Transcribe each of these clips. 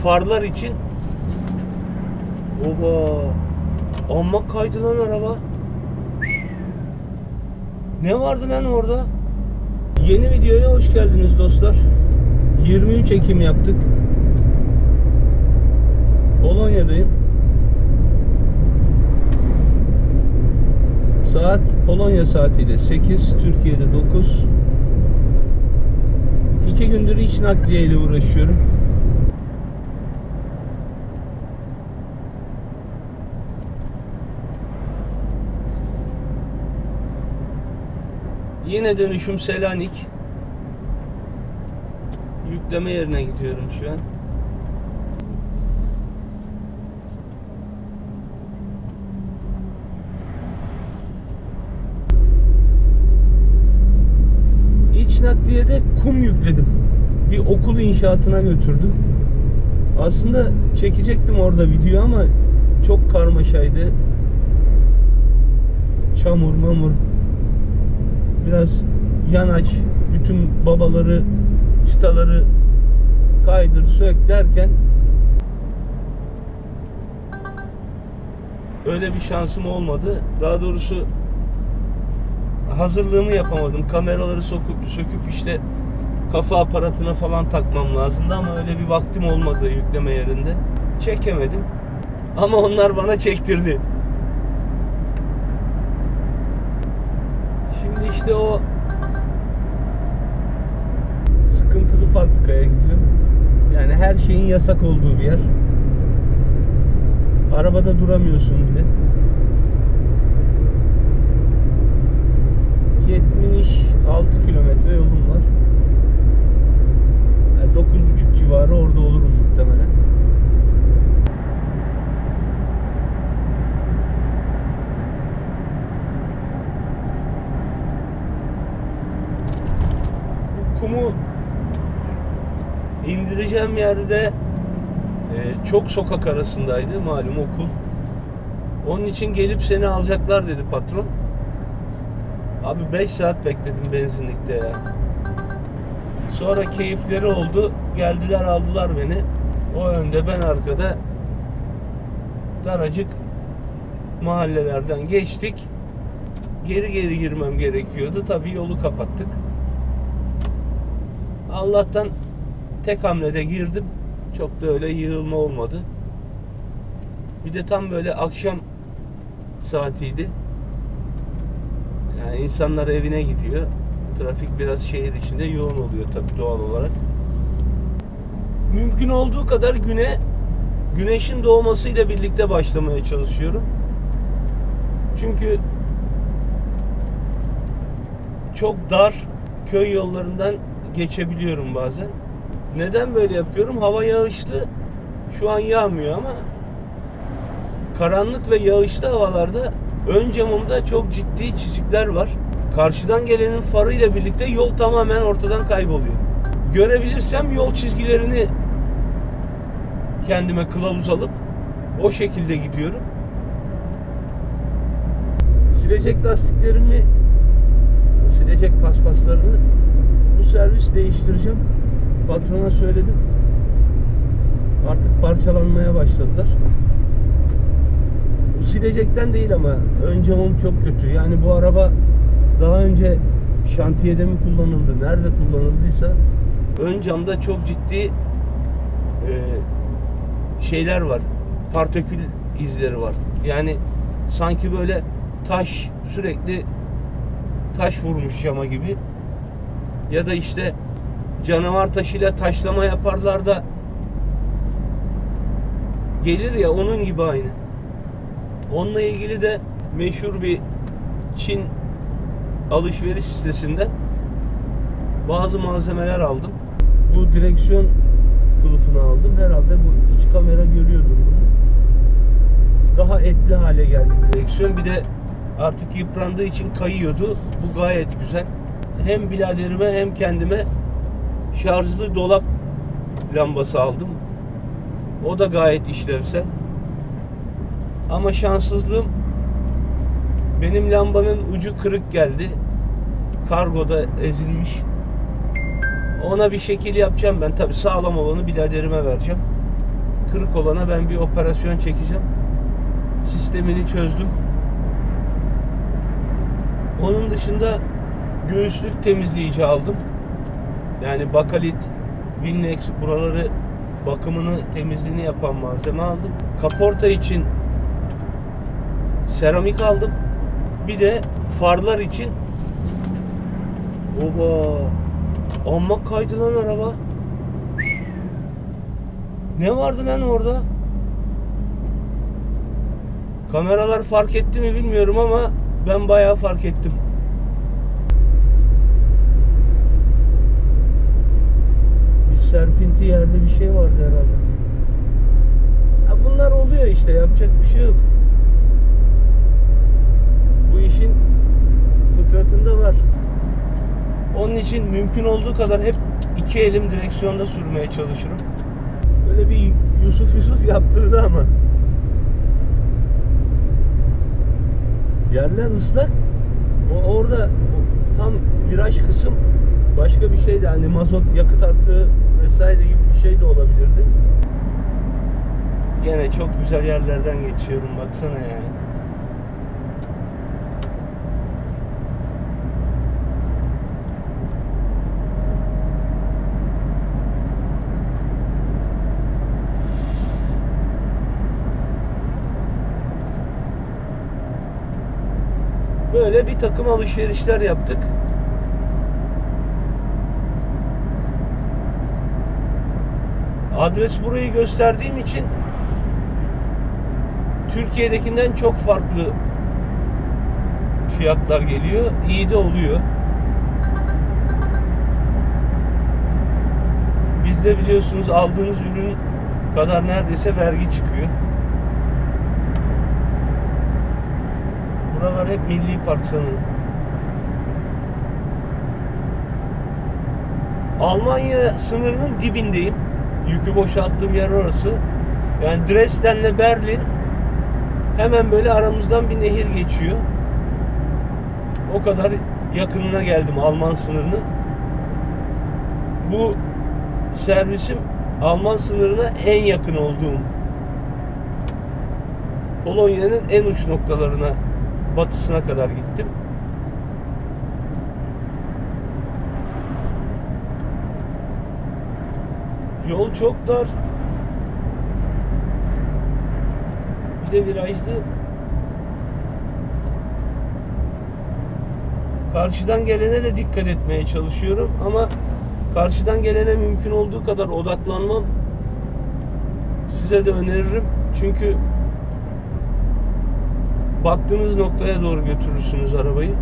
farlar için. Oba! Amma kaydı lan araba. Ne vardı lan orada? Yeni videoya hoş geldiniz dostlar. 23 Ekim yaptık. Polonya'dayım. Saat Polonya saatiyle 8, Türkiye'de 9. 2 gündür iç nakliye ile uğraşıyorum. Yine dönüşüm Selanik. Yükleme yerine gidiyorum şu an. İç nakliyede kum yükledim. Bir okul inşaatına götürdüm. Aslında çekecektim orada video ama çok karmaşaydı. Çamur mamur. Biraz yanaç. Bütün babaları, çıtaları kaydır sök derken öyle bir şansım olmadı. Daha doğrusu hazırlığımı yapamadım. Kameraları söküp işte kafa aparatına falan takmam lazımdı ama öyle bir vaktim olmadı yükleme yerinde. Çekemedim. Ama onlar bana çektirdi. Şimdi işte o sıkıntılı fabrikaya gidiyorum. Yani her şeyin yasak olduğu bir yer. Arabada duramıyorsun bile. 76 kilometre yolum var. Yani 9,5 civarı orada olurum muhtemelen. Kumu indireceğim yerde çok sokak arasındaydı malum okul. Onun için gelip seni alacaklar dedi patron. Abi 5 saat bekledim benzinlikte ya. Sonra keyifleri oldu. Geldiler aldılar beni. O önde ben arkada. Daracık mahallelerden geçtik. Geri girmem gerekiyordu. Tabii yolu kapattık. Allah'tan tek hamlede girdim. Çok da öyle yığılma olmadı. Bir de tam böyle akşam saatiydi. Yani insanlar evine gidiyor. Trafik biraz şehir içinde yoğun oluyor tabii doğal olarak. Mümkün olduğu kadar güneşin doğmasıyla birlikte başlamaya çalışıyorum. Çünkü çok dar köy yollarından geçebiliyorum bazen. Neden böyle yapıyorum? Hava yağışlı. Şu an yağmıyor ama karanlık ve yağışlı havalarda ön camımda çok ciddi çizikler var. Karşıdan gelenin farıyla birlikte yol tamamen ortadan kayboluyor. Görebilirsem yol çizgilerini kendime kılavuz alıp o şekilde gidiyorum. Silecek lastiklerimi, silecek paspaslarını bu servis değiştireceğim. Patrona söyledim. Artık parçalanmaya başladılar. Bu silecekten değil ama ön camım çok kötü. Yani bu araba daha önce şantiyede mi kullanıldı, nerede kullanıldıysa ön camda çok ciddi şeyler var. Partikül izleri var. Yani sanki böyle taş, sürekli taş vurmuş cama gibi. Ya da işte canavar taşıyla taşlama yaparlar da gelir ya, onun gibi aynı. Onunla ilgili de meşhur bir Çin alışveriş sitesinden bazı malzemeler aldım. Bu direksiyon kılıfını aldım. Herhalde bu iç kamera görüyordur bunu. Daha etli hale geldi direksiyon. Bir de artık yıprandığı için kayıyordu. Bu gayet güzel. Hem biraderime hem kendime şarjlı dolap lambası aldım. O da gayet işlevsel. Ama şanssızlığım, benim lambanın ucu kırık geldi. Kargoda ezilmiş. Ona bir şekil yapacağım ben. Tabii sağlam olanı biraderime vereceğim. kırık olana ben bir operasyon çekeceğim. Sistemini çözdüm. Onun dışında göğüslük temizleyici aldım. Yani bakalit, Winlex, buraları bakımını, temizliğini yapan malzeme aldım. Kaporta için seramik aldım. Bir de farlar için oba, amma kaydı lan araba. Ne vardı lan orada? Kameralar fark etti mi bilmiyorum ama ben bayağı fark ettim. Bir serpinti yerde bir şey vardı herhalde. Ya bunlar oluyor işte, yapacak bir şey yok. Bu işin fıtratında var. Onun için mümkün olduğu kadar hep iki elim direksiyonda sürmeye çalışırım. Böyle bir Yusuf yaptırdı ama. Yerler ıslak. Orada tam viraj kısım başka bir şeydi. Hani mazot, yakıt artığı vesaire gibi bir şey de olabilirdi. Gene çok güzel yerlerden geçiyorum, baksana yani. Böyle bir takım alışverişler yaptık. Adres burayı gösterdiğim için Türkiye'dekinden çok farklı fiyatlar geliyor. İyi de oluyor. Bizde biliyorsunuz aldığınız ürün kadar neredeyse vergi çıkıyor. Buralar hep milli park sanırım. Almanya sınırının dibindeyim. Yükü boşalttığım yer orası. Yani Dresden'le Berlin hemen böyle aramızdan bir nehir geçiyor. O kadar yakınına geldim Alman sınırının. Bu servisim Alman sınırına en yakın olduğum, Polonya'nın en uç noktalarına, batısına kadar gittim. Yol çok dar. Bir de virajlı. Karşıdan gelene de dikkat etmeye çalışıyorum ama karşıdan gelene mümkün olduğu kadar odaklanmam. Size de öneririm. Çünkü baktığınız noktaya doğru götürürsünüz arabayı.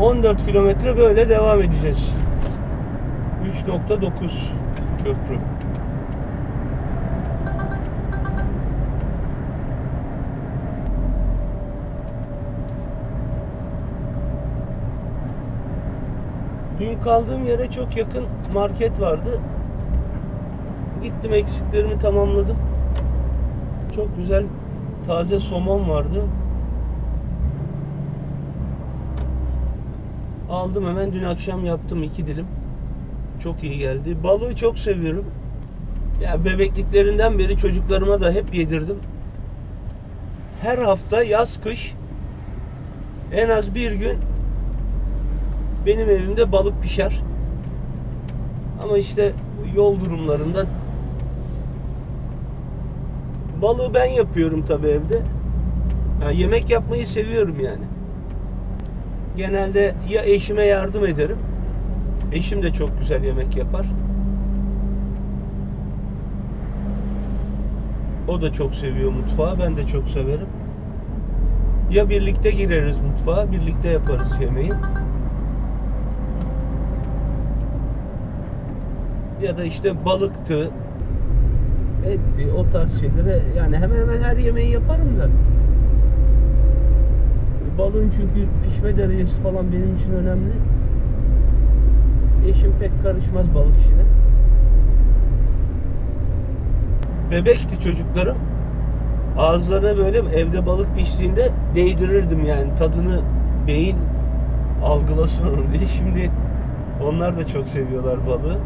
...14 kilometre böyle devam edeceğiz. 3.9 köprü. Dün kaldığım yere çok yakın market vardı. Gittim, eksiklerimi tamamladım. Çok güzel taze somon vardı. Aldım hemen, dün akşam yaptım 2 dilim. Çok iyi geldi. Balığı çok seviyorum. Ya bebekliklerinden beri çocuklarıma da hep yedirdim. Her hafta yaz kış en az bir gün benim evimde balık pişer. Ama işte yol durumlarından balığı ben yapıyorum tabii evde. Yani yemek yapmayı seviyorum yani. Genelde ya eşime yardım ederim. Eşim de çok güzel yemek yapar. O da çok seviyor mutfağı. Ben de çok severim. Ya birlikte gireriz mutfağa, birlikte yaparız yemeği. Ya da işte balıktı, etti, o tarz şeyleri. Yani hemen hemen her yemeği yaparım da. Balığın çünkü pişme derecesi falan benim için önemli. Eşim pek karışmaz balık işine. bebekti çocuklarım. Ağızlarına böyle evde balık piştiğinde değdirirdim yani, tadını beyin algılasın onu diye. Şimdi onlar da çok seviyorlar balığı.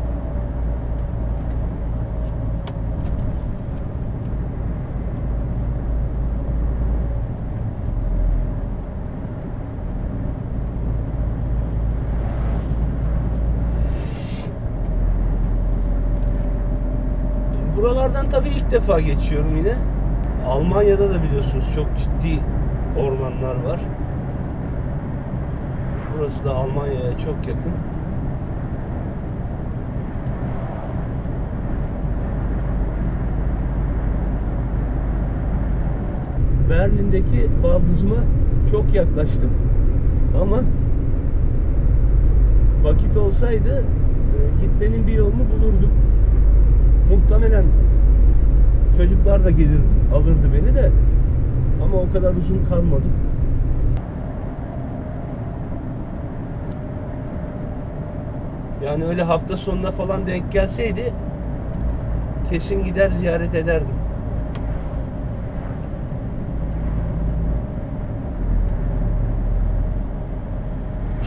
Buralardan tabii ilk defa geçiyorum yine. Almanya'da da biliyorsunuz çok ciddi ormanlar var. Burası da Almanya'ya çok yakın. Berlin'deki baldızıma çok yaklaştım. Ama vakit olsaydı gitmenin bir yolunu bulurdum. Muhtemelen çocuklar da gelir alırdı beni de, ama o kadar uzun kalmadım. Yani öyle hafta sonuna falan denk gelseydi kesin gider ziyaret ederdim.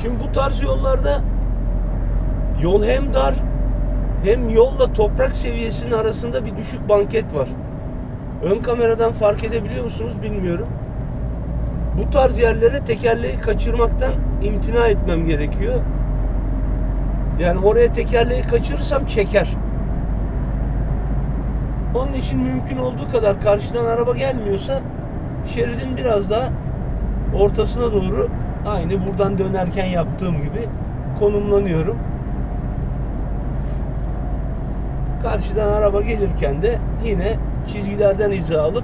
Şimdi bu tarz yollarda yol hem dar hem yolla toprak seviyesinin arasında bir düşük banket var. Ön kameradan fark edebiliyor musunuz bilmiyorum. Bu tarz yerlere tekerleği kaçırmaktan imtina etmem gerekiyor. Yani oraya tekerleği kaçırırsam çeker. Onun için mümkün olduğu kadar karşıdan araba gelmiyorsa şeridin biraz daha ortasına doğru, aynı buradan dönerken yaptığım gibi konumlanıyorum. Karşıdan araba gelirken de yine çizgilerden hiza alıp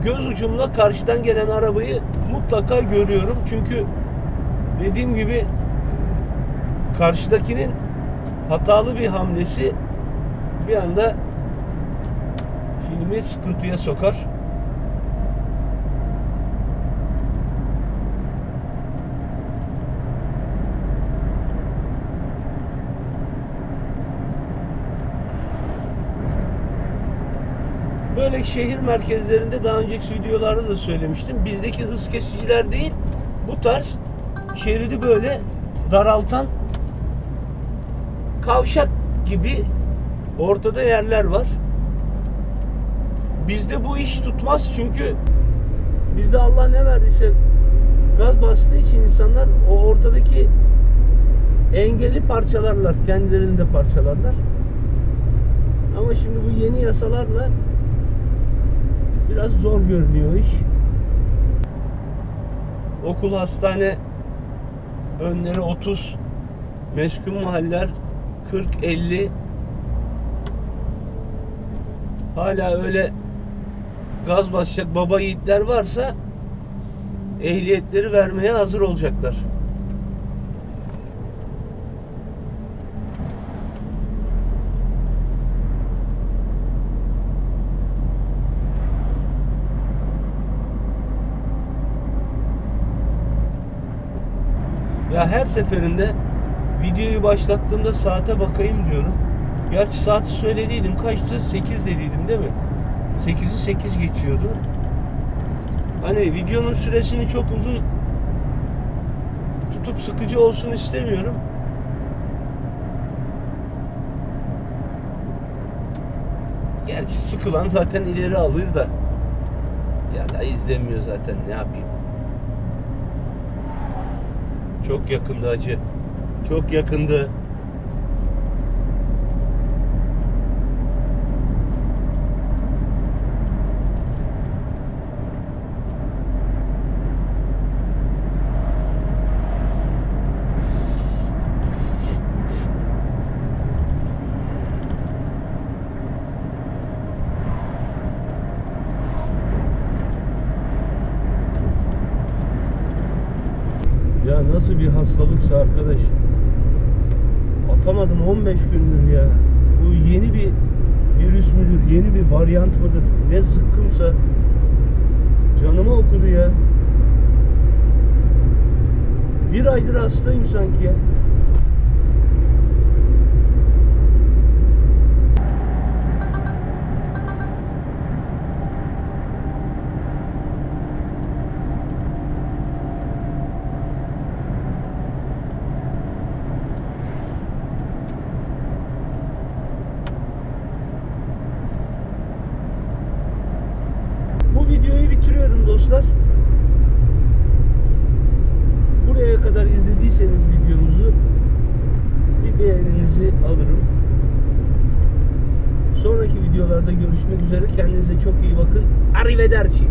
göz ucumla karşıdan gelen arabayı mutlaka görüyorum. Çünkü dediğim gibi karşıdakinin hatalı bir hamlesi bir anda filmi sıkıntıya sokar. Böyle şehir merkezlerinde daha önceki videolarda da söylemiştim. Bizdeki hız kesiciler değil, bu tarz şeridi böyle daraltan kavşak gibi ortada yerler var. Bizde bu iş tutmaz, çünkü bizde Allah ne verdiyse gaz bastığı için insanlar o ortadaki engeli parçalarlar, kendilerini de parçalarlar. Ama şimdi bu yeni yasalarla biraz zor görünüyor iş. Okul, hastane önleri 30, meskun mahaller 40-50. Hala öyle gaz basacak baba yiğitler varsa ehliyetleri vermeye hazır olacaklar. Ya her seferinde videoyu başlattığımda saate bakayım diyorum. Gerçi saati söylediydim. Kaçtı? 8 dediydim değil mi? 8'i 8 geçiyordu. Hani videonun süresini çok uzun tutup sıkıcı olsun istemiyorum. Gerçi sıkılan zaten ileri alır da, ya da izlemiyor zaten, ne yapayım. Çok yakındı acı. Çok yakındı. Ya nasıl bir hastalıksa arkadaş. Atamadım 15 gündür ya. Bu yeni bir virüs müdür, yeni bir varyant mıdır? Ne zıkkımsa canıma okudu ya. Bir aydır hastayım sanki ya. dostlar. Buraya kadar izlediyseniz videomuzu bir beğeninizi alırım. Sonraki videolarda görüşmek üzere. Kendinize çok iyi bakın. Arrivederci.